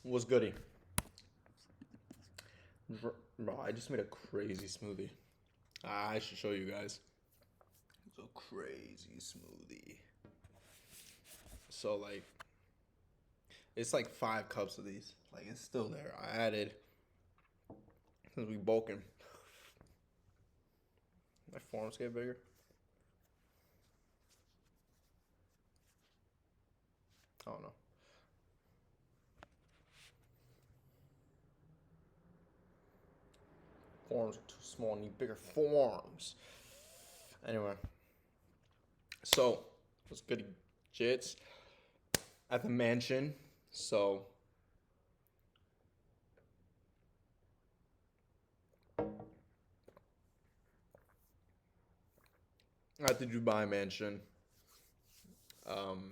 What's goody? Bro, I just made a crazy smoothie. I should show you guys. It's a crazy smoothie. So like, it's like 5 cups of these. Like it's still there. I added since we bulking. My forearms get bigger. I don't know. Forearms are too small. I need bigger forearms. Anyway, so what's good, jits? At the mansion. So at the Dubai mansion, um,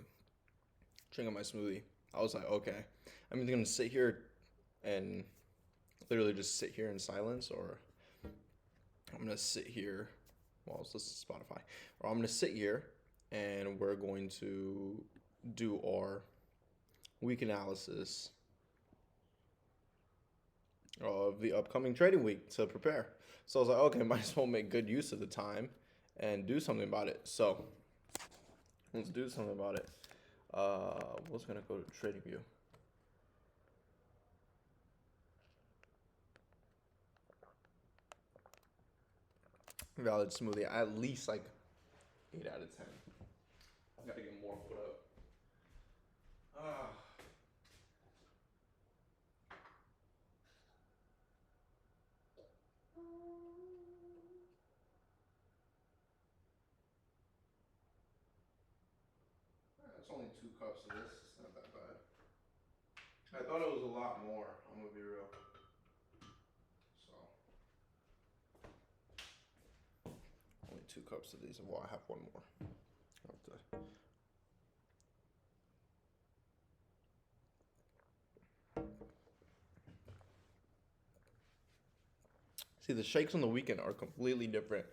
drinking my smoothie. I was like, okay, I'm either gonna sit here and literally just sit here in silence, or I'm gonna sit here. Well, let's listen to Spotify. Or I'm gonna sit here and we're going to do our week analysis of the upcoming trading week to prepare. So I was like, okay, might as well make good use of the time and do something about it. So let's do something about it. What's gonna go to Trading View? Valid smoothie, at least like 8 out of 10. I gotta get more put up. Ah, it's only 2 cups of this. It's not that bad. I thought it was a lot more. I'm gonna be real. So only 2 cups of these. Well, I have one more. See, the shakes on the weekend are completely different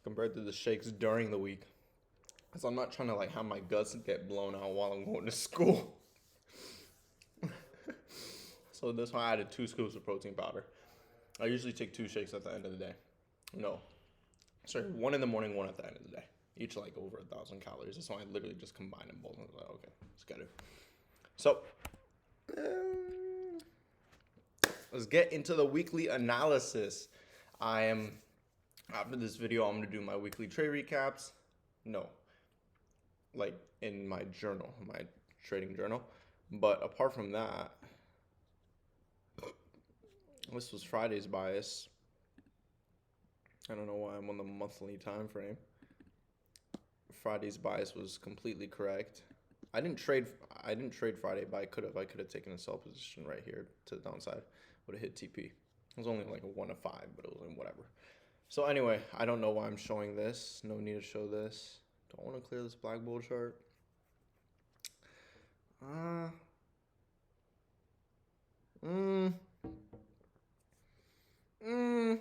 compared to the shakes during the week. Cause I'm not trying to like have my guts get blown out while I'm going to school. So that's why I added 2 scoops of protein powder. I usually take 2 shakes at the end of the day. No, sorry, one in the morning, one at the end of the day. Each like over 1,000 calories. That's why I literally just combine them both. I was like, okay, let's get it. So let's get into the weekly analysis. I am after this video, I'm gonna do my weekly trade recaps. No, like in my journal, my trading journal. But apart from that, this was Friday's bias. I don't know why I'm on the monthly time frame. Friday's bias was completely correct. I didn't trade. I didn't trade Friday, but I could have. I could have taken a sell position right here to the downside. Would have hit TP. It was only like a 1 of 5, but it was like whatever. So anyway, I don't know why I'm showing this. No need to show this. Don't want to clear this black bull chart. Uh, mm, mm.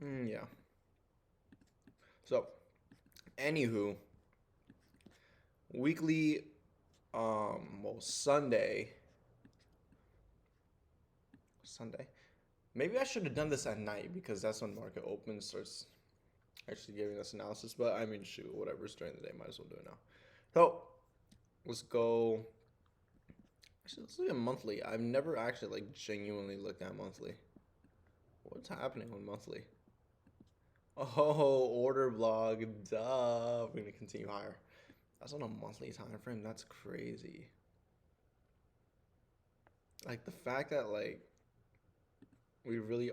Yeah. So, anywho, weekly, well, Sunday. Maybe I should have done this at night because that's when market opens, starts actually giving us analysis. But I mean, shoot, whatever's during the day, might as well do it now. So, let's go. Actually, let's look at monthly. I've never actually like genuinely looked at monthly. What's happening on monthly? Oh, order block, duh. We're gonna continue higher. That's on a monthly time frame. That's crazy. Like the fact that like we really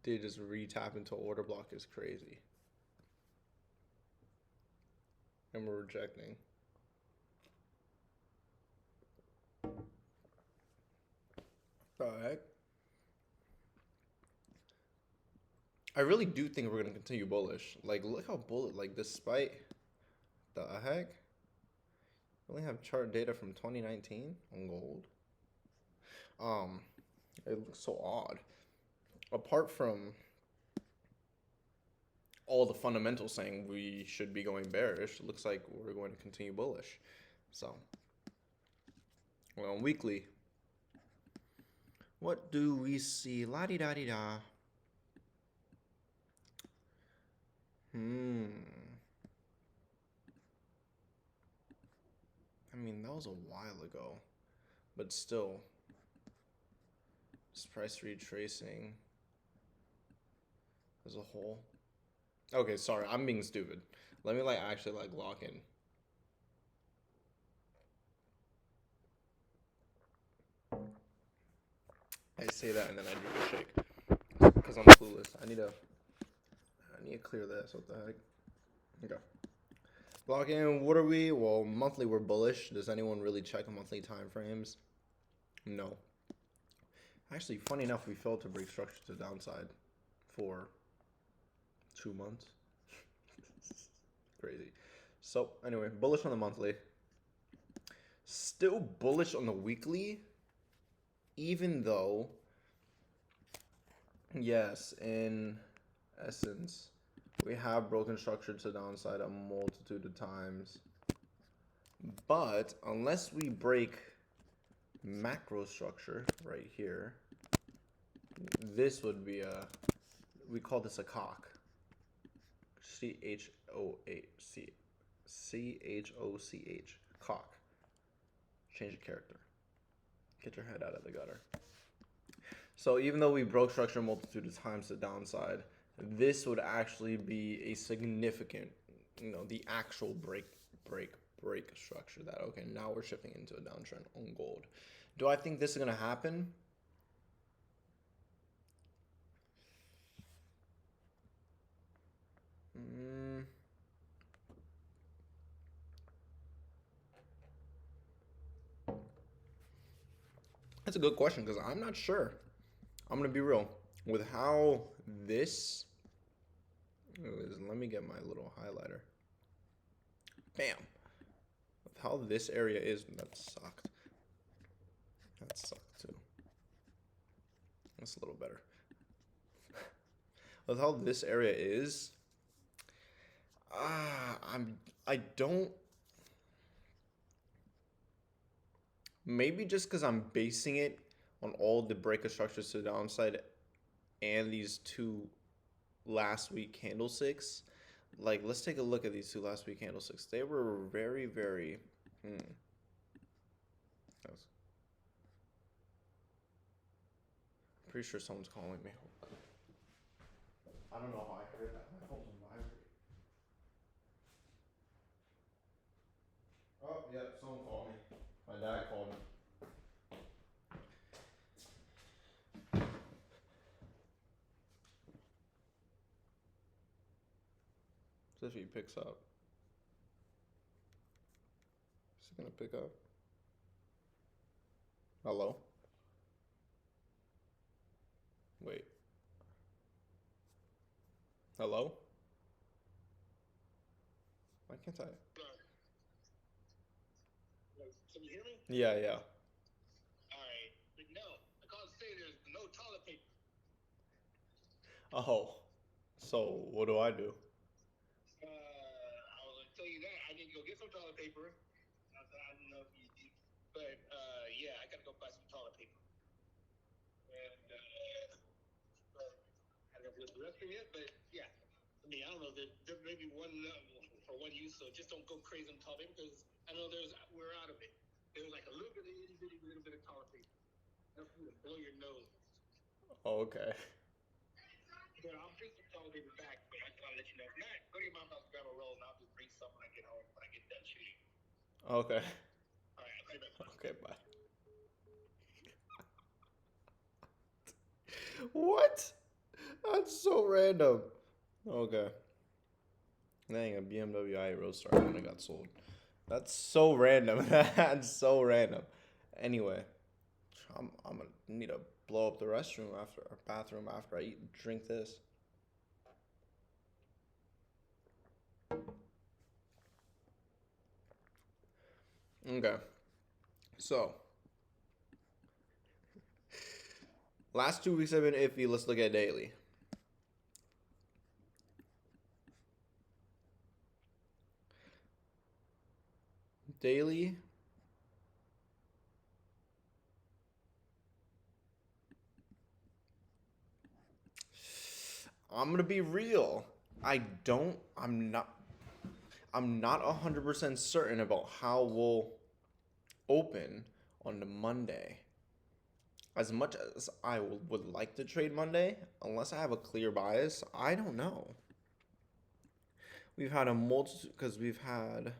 did just re-tap into order block is crazy. And we're rejecting. The heck? I really do think we're gonna continue bullish. Like look how bullish, like despite the heck? We only have chart data from 2019 on gold. Um, it looks so odd. Apart from all the fundamentals saying we should be going bearish. It looks like we're going to continue bullish. So, well, on weekly, what do we see? La-di-da-di-da. I mean, that was a while ago, but still, this price retracing as a whole. Okay, sorry, I'm being stupid. Let me actually lock in. I say that and then I do a shake because I'm clueless. I need to clear this. What the heck? Okay. Lock in. What are we? Well, monthly we're bullish. Does anyone really check the monthly time frames? No. Actually, funny enough, we failed to break structure to the downside for 2 months. Crazy. So anyway, bullish on the monthly. Still bullish on the weekly, even though, yes, in essence, we have broken structure to the downside a multitude of times. But unless we break macro structure right here, this would be we call this a cock. C-H-O-C-H. Cock. Change the character. Get your head out of the gutter. So even though we broke structure a multitude of times to the downside, this would actually be a significant, the actual break structure that, okay, now we're shifting into a downtrend on gold. Do I think this is going to happen? That's a good question because I'm not sure. I'm going to be real. With how this is, let me get my little highlighter. Bam. With how this area is, that sucked. That sucked too. That's a little better. With how this area is, I don't. Maybe just because I'm basing it on all the breaker structures to the downside and these two last week candlesticks. Let's take a look at these two last week candlesticks. They were very, very. Pretty sure someone's calling me. I don't know how I heard that. My phone's on vibrate. Oh, yeah, someone called me. My dad called me. So if he picks up. Is he gonna pick up? Hello? Wait. Hello? Why can't I? Can you hear me? Yeah, yeah. Alright. But no, I called to say there's no toilet paper. Oh. So what do I do? I was going to tell you that. I need to go get some toilet paper. I don't know if you do. But yeah, I got to go buy some toilet paper. And I don't know if it's the restroom yet, but yeah. I mean, I don't know. There may be one for one use, so just don't go crazy on toilet paper because I know we're out of it. There's like a little bit of itty bitty little bit of toilet paper. Enough for you to blow your nose. Oh, okay. But I'll bring some toilet paper back, but I'll let you know. If not, go to your mom's house, grab a roll, and I'll just bring some when I get home, when I get done shooting. Okay. All right, I'll call you back. Okay, bye. What? That's so random. Okay. Dang, a BMW i8 Roadster when it got sold. That's so random. That's so random. Anyway, I'm gonna need to blow up the restroom after, or bathroom after I drink this. Okay. So, last 2 weeks have been iffy. Let's look at daily. daily. I'm gonna be real. I'm not 100% certain about how we'll open on the Monday. As much as I would like to trade Monday, unless I have a clear bias, I don't know. We've had a multitude because we've had.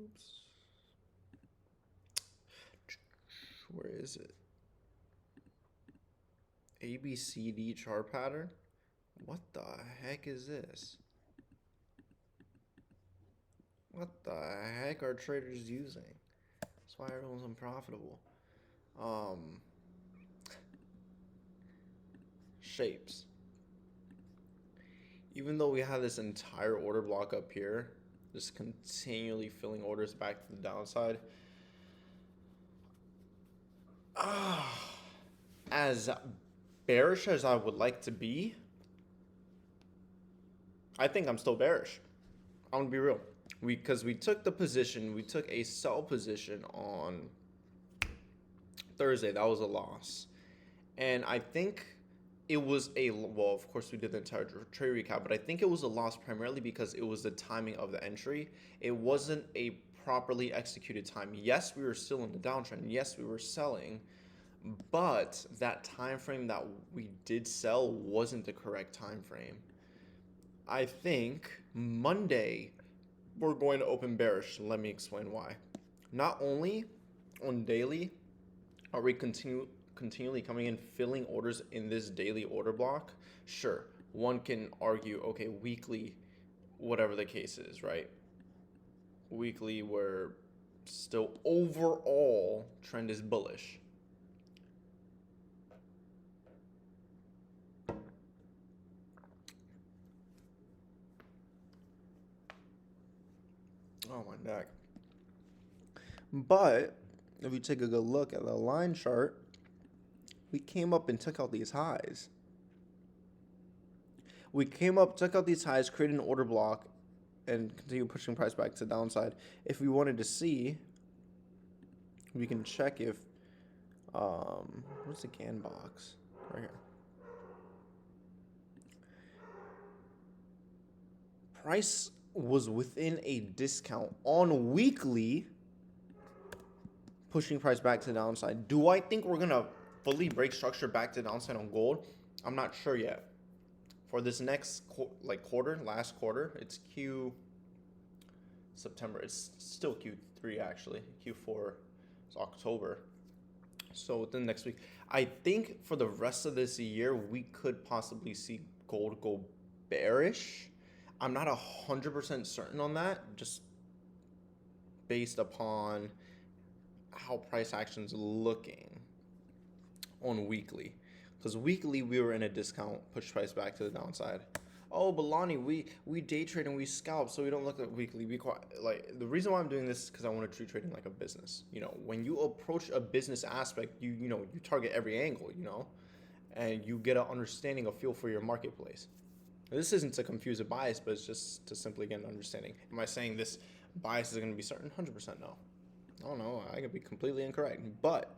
Oops. Where is it? ABCD chart pattern? What the heck is this? What the heck are traders using? That's why everyone's unprofitable. Shapes. Even though we have this entire order block up here, just continually filling orders back to the downside. As bearish as I would like to be, I think I'm still bearish. I'm gonna be real. Because we took a sell position on Thursday. That was a loss. And I think it was well, of course, we did the entire trade recap, but I think it was a loss primarily because it was the timing of the entry. It wasn't a properly executed time. Yes, we were still in the downtrend. Yes, we were selling, but that time frame that we did sell wasn't the correct time frame. I think Monday we're going to open bearish. Let me explain why. Not only on daily are we continually coming in filling orders in this daily order block. Sure, one can argue, okay, weekly, whatever the case is, right? Weekly, we're still overall trend is bullish. Oh, my neck. But if you take a good look at the line chart, we came up and took out these highs. We came up, took out these highs, created an order block, and continue pushing price back to the downside. If we wanted to see, we can check if, what's the can box? Right here. Price was within a discount on weekly, pushing price back to the downside. Do I think we're going to fully break structure back to the downside on gold? I'm not sure yet. For this next quarter, last quarter, it's September. It's still Q3 actually. Q4 is October. So within next week, I think for the rest of this year, we could possibly see gold go bearish. I'm not 100% certain on that, just based upon how price action's looking on weekly. Because weekly we were in a discount, push price back to the downside. Oh, but Lonnie, we day trade and we scalp, so we don't look at weekly. Like the reason why I'm doing this is because I want to treat trading like a business. You know, when you approach a business aspect, you target every angle, and you get an understanding, a feel for your marketplace. This isn't to confuse a bias, but it's just to simply get an understanding. Am I saying this bias is going to be certain? 100% no. I don't know. I could be completely incorrect, but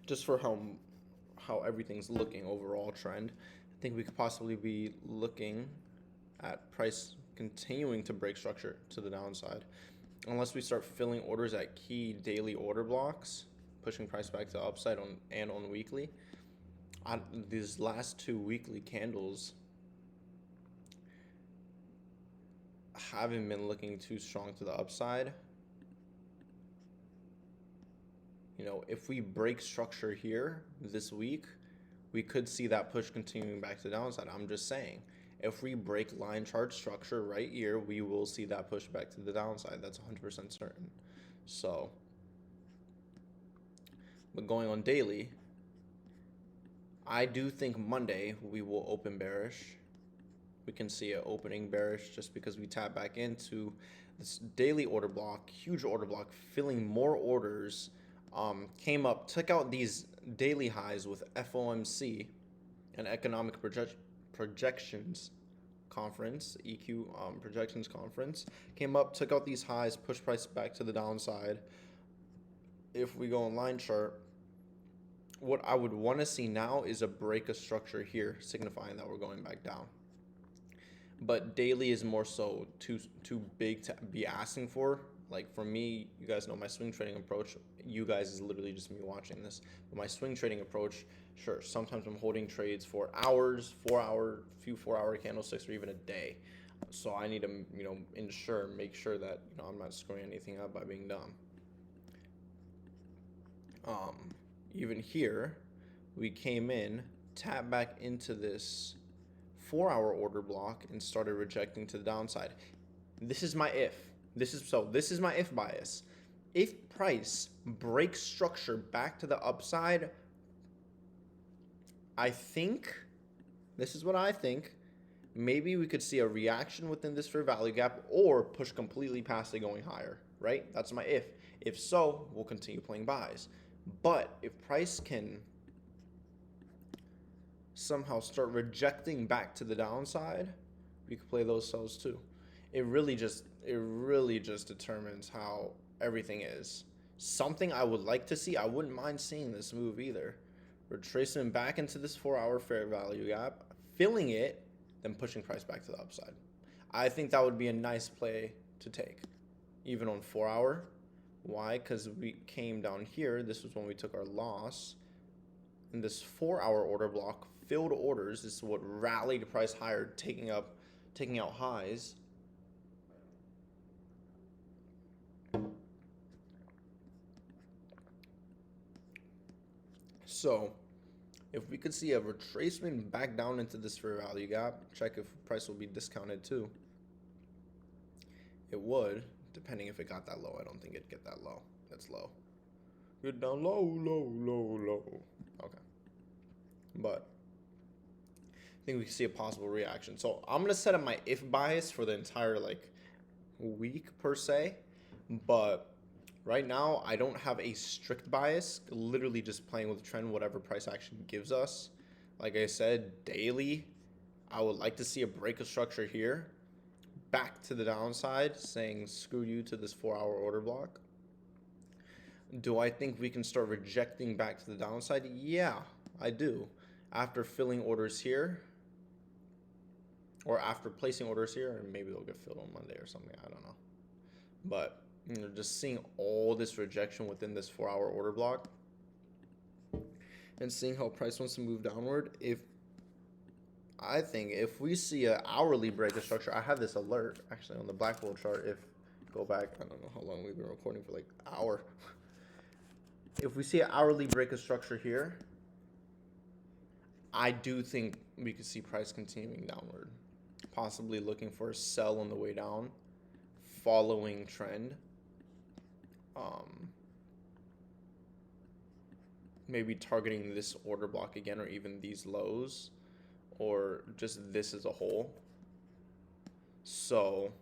just for how everything's looking overall trend, I think we could possibly be looking at price continuing to break structure to the downside, unless we start filling orders at key daily order blocks, pushing price back to upside on weekly. These last two weekly candles haven't been looking too strong to the upside. If we break structure here this week, we could see that push continuing back to the downside. I'm just saying, if we break line chart structure right here, we will see that push back to the downside. That's 100% certain. So, but going on daily, I do think Monday we will open bearish. We can see it opening bearish just because we tap back into this daily order block, huge order block, filling more orders. Came up, took out these daily highs with FOMC and economic projections conference, EQ projections conference, came up, took out these highs, pushed price back to the downside. If we go on line chart, what I would want to see now is a break of structure here, signifying that we're going back down. But daily is more so too big to be asking for. Like for me, you guys know my swing trading approach. You guys is literally just me watching this. But my swing trading approach, sure, sometimes I'm holding trades for hours, 4-hour candlesticks, or even a day. So I need to, make sure that I'm not screwing anything up by being dumb. Even here, we came in, tapped back into this 4-hour order block and started rejecting to the downside. This is my if. This is my if bias. If price breaks structure back to the upside, I think, this is what I think, maybe we could see a reaction within this fair value gap or push completely past it going higher, right? That's my if. If so, we'll continue playing buys. But if price can somehow start rejecting back to the downside, we could play those sells too. It really just determines how everything is. Something I would like to see, I wouldn't mind seeing this move either. Retracement back into this 4-hour fair value gap, filling it, then pushing price back to the upside. I think that would be a nice play to take, even on 4-hour. Why? Because we came down here. This was when we took our loss. And this 4-hour order block filled orders. This is what rallied price higher, taking out highs. So if we could see a retracement back down into this fair value gap, check if price will be discounted too. It would, depending if it got that low. I don't think it'd get that low. That's low. Get down low. Okay. But I think we can see a possible reaction. So I'm going to set up my if bias for the entire week per se. But right now, I don't have a strict bias, literally just playing with the trend, whatever price action gives us. Like I said, daily, I would like to see a break of structure here, back to the downside, saying screw you to this 4-hour order block. Do I think we can start rejecting back to the downside? Yeah, I do. After filling orders here, or after placing orders here, and maybe they'll get filled on Monday or something, I don't know. But just seeing all this rejection within this 4-hour order block and seeing how price wants to move downward. If we see an hourly break of structure, I have this alert actually on the Blackwell chart. If go back, I don't know how long we've been recording for, an hour. If we see an hourly break of structure here, I do think we could see price continuing downward, possibly looking for a sell on the way down, following trend. Maybe targeting this order block again, or even these lows, or just this as a whole. So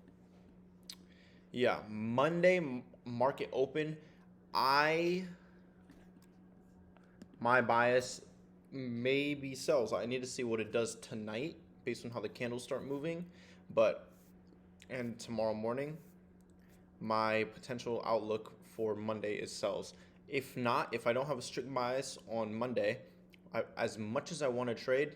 yeah, Monday market open, my bias maybe sells. I need to see what it does tonight based on how the candles start moving, and tomorrow morning, my potential outlook for Monday is sells. If not, if I don't have a strict bias on Monday, as much as I want to trade,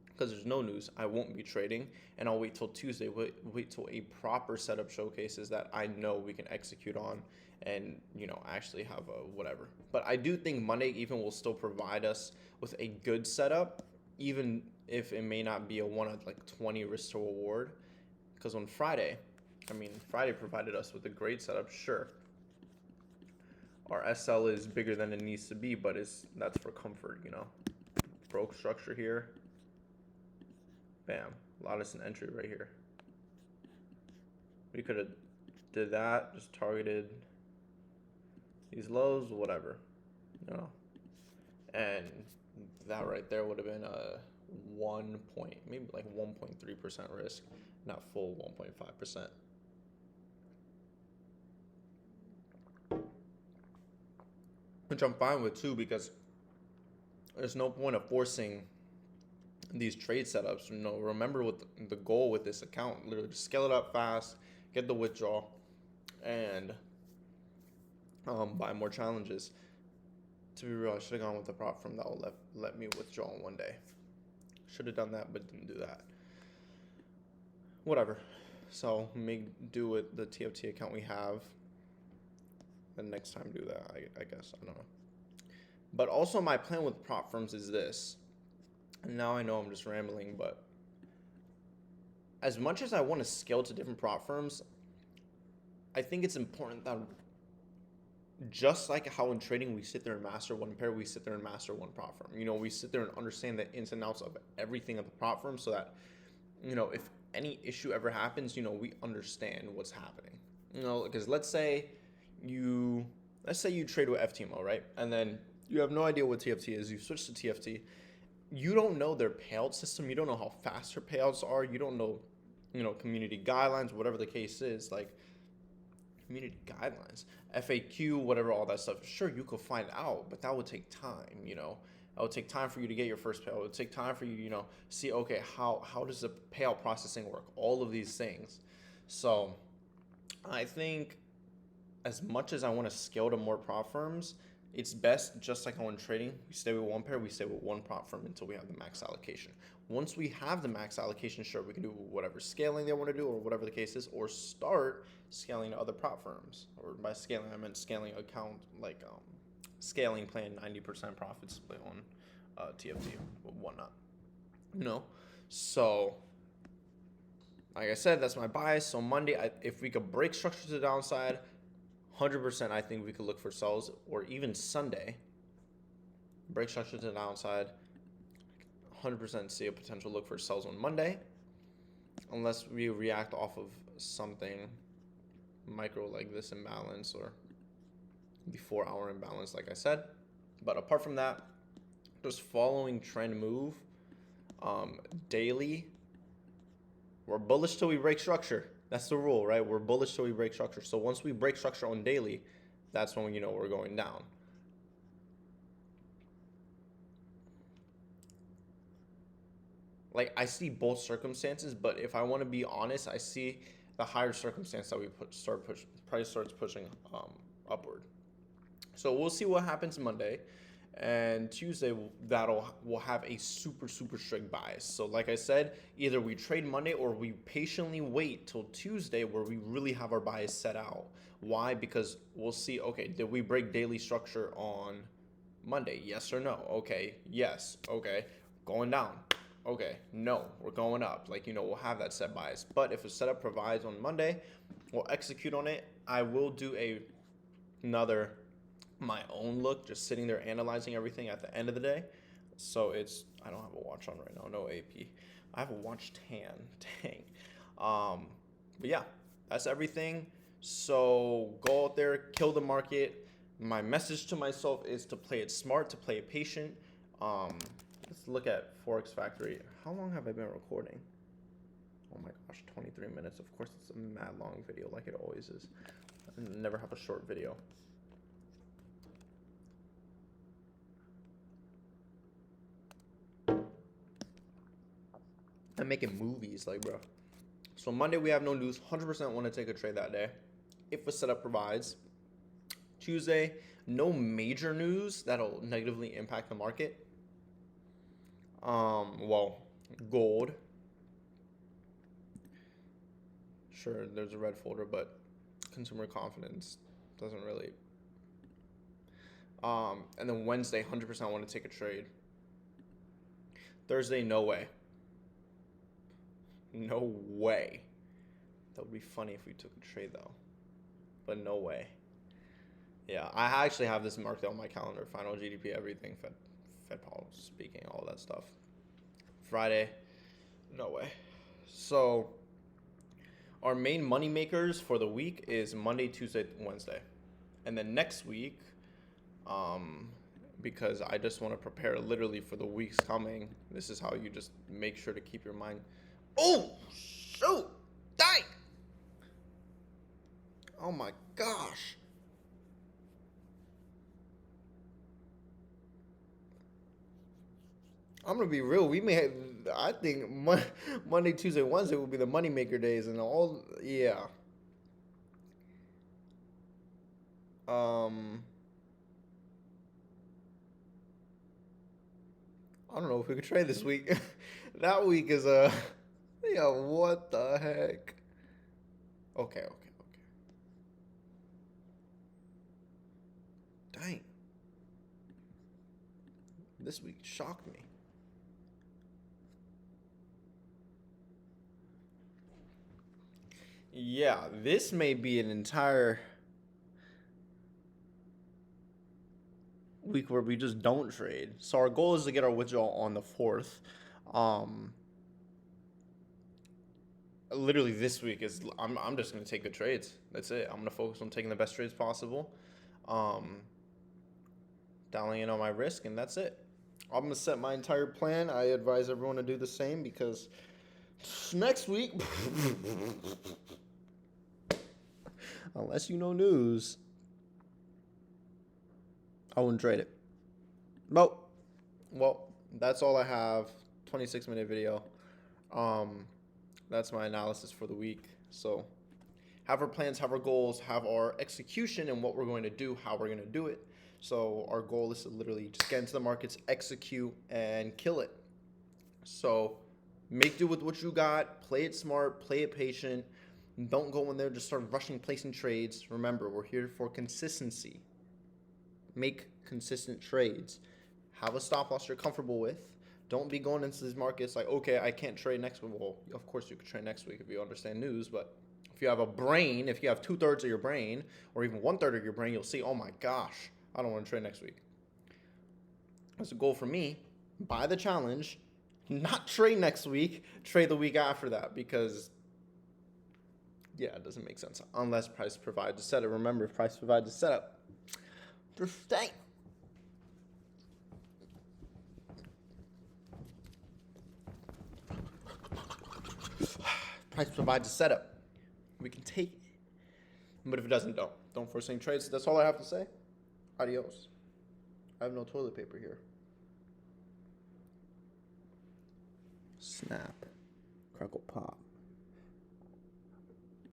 because there's no news, I won't be trading, and I'll wait till Tuesday, wait till a proper setup showcases that I know we can execute on and, actually have a whatever. But I do think Monday even will still provide us with a good setup, even if it may not be a 1 of 20 risk to reward, because on Friday provided us with a great setup, sure. Our SL is bigger than it needs to be, but that's for comfort, Broke structure here. Bam. Loudest entry right here. We could have did that, just targeted these lows, whatever. And that right there would have been a 1.3% risk, not full 1.5%. Which I'm fine with too, because there's no point of forcing these trade setups. Remember what the goal with this account, literally just scale it up fast, get the withdrawal, and buy more challenges. To be real, I should have gone with the prop firm that will let me withdraw in one day. Should have done that, but didn't do that. Whatever. So make do with the TFT account we have. And next time do that, I guess. I don't know. But also my plan with prop firms is this. And now I know I'm just rambling, but as much as I want to scale to different prop firms, I think it's important that just like how in trading we sit there and master one pair, we sit there and master one prop firm. We sit there and understand the ins and outs of everything of the prop firm so that, if any issue ever happens, we understand what's happening. Because let's say you trade with FTMO, right? And then you have no idea what TFT is. You switch to TFT. You don't know their payout system. You don't know how fast their payouts are. You don't know, community guidelines, whatever the case is. Like, community guidelines, FAQ, whatever, all that stuff. Sure, you could find out, but that would take time, It would take time for you to get your first payout. It would take time for you, see, okay, how does the payout processing work? All of these things. So I think as much as I want to scale to more prop firms, it's best, just like when trading, we stay with one pair, we stay with one prop firm until we have the max allocation. Once we have the max allocation, sure, we can do whatever scaling they want to do or whatever the case is, or start scaling to other prop firms. Or by scaling, I meant scaling account, like scaling plan 90% profit split on TFT or whatnot. So like I said, that's my bias. So Monday, if we could break structure to the downside, 100% I think we could look for sells, or even Sunday, break structure to the downside, 100% see a potential look for sells on Monday, unless we react off of something micro like this imbalance or the 4-hour imbalance, like I said. But apart from that, just following trend move, daily, we're bullish till we break structure. That's the rule, right? We're bullish till we break structure. So once we break structure on daily, that's when we're going down. Like, I see both circumstances, but if I want to be honest, I see the higher circumstance that we price starts pushing upward. So we'll see what happens Monday. And Tuesday, we'll have a super, super strict bias. So like I said, either we trade Monday or we patiently wait till Tuesday where we really have our bias set out. Why? Because we'll see, okay, did we break daily structure on Monday? Yes or no? Okay, yes. Okay, going down. Okay, no, we're going up. Like, we'll have that set bias. But if a setup provides on Monday, we'll execute on it. I will do another my own look, just sitting there analyzing everything at the end of the day. So I don't have a watch on right now, no AP. I have a watch tan, dang. But yeah, that's everything. So go out there, kill the market. My message to myself is to play it smart, to play it patient. Let's look at Forex Factory. How long have I been recording? Oh my gosh, 23 minutes. Of course, it's a mad long video like it always is. I never have a short video. I'm making movies, like, bro. So Monday we have no news. 100% want to take a trade that day, if a setup provides. Tuesday, no major news that'll negatively impact the market. Well, gold. Sure, there's a red folder, but consumer confidence doesn't really. And then Wednesday, 100% want to take a trade. Thursday, no way. No way. That would be funny if we took a trade though, but no way. Yeah, I actually have this marked on my calendar. Final GDP, everything, Fed policy speaking, all that stuff. Friday, no way. So our main money makers for the week is Monday, Tuesday, Wednesday, and then next week, because I just want to prepare literally for the weeks coming. This is how you just make sure to keep your mind. Oh, shoot! Dang! Oh my gosh. I'm gonna be real. We may have, I think Monday, Tuesday, Wednesday will be the moneymaker days, and all. Yeah. Um. I don't know if we could trade this week. That week is yeah. What the heck? Okay. Okay. Okay. Dang. This week shocked me. Yeah, this may be an entire week where we just don't trade. So our goal is to get our withdrawal on the 4th. Literally this week is I'm just gonna take good trades. That's it. I'm gonna focus on taking the best trades possible, um, dialing in on my risk, and that's it. I'm gonna set my entire plan. I advise everyone to do the same because next week, unless you know news, I wouldn't trade it. Nope. Well, that's all I have. 26-minute video. That's my analysis for the week. So have our plans, have our goals, have our execution and what we're going to do, how we're going to do it. So our goal is to literally just get into the markets, execute, and kill it. So make do with what you got. Play it smart. Play it patient. Don't go in there just start rushing placing trades. Remember, we're here for consistency. Make consistent trades. Have a stop loss you're comfortable with. Don't be going into these markets like, okay, I can't trade next week. Well, of course you could trade next week if you understand news, but if you have a brain, if you have 2/3 of your brain, or even 1/3 of your brain, you'll see, oh my gosh, I don't want to trade next week. That's a goal for me. Buy the challenge, not trade next week, trade the week after that, because yeah, it doesn't make sense unless price provides a setup. Remember, if price provides a setup, just dang. Price provides a setup. We can take it. But if it doesn't, don't. Don't force any trades. That's all I have to say. Adios. I have no toilet paper here. Snap. Crackle pop.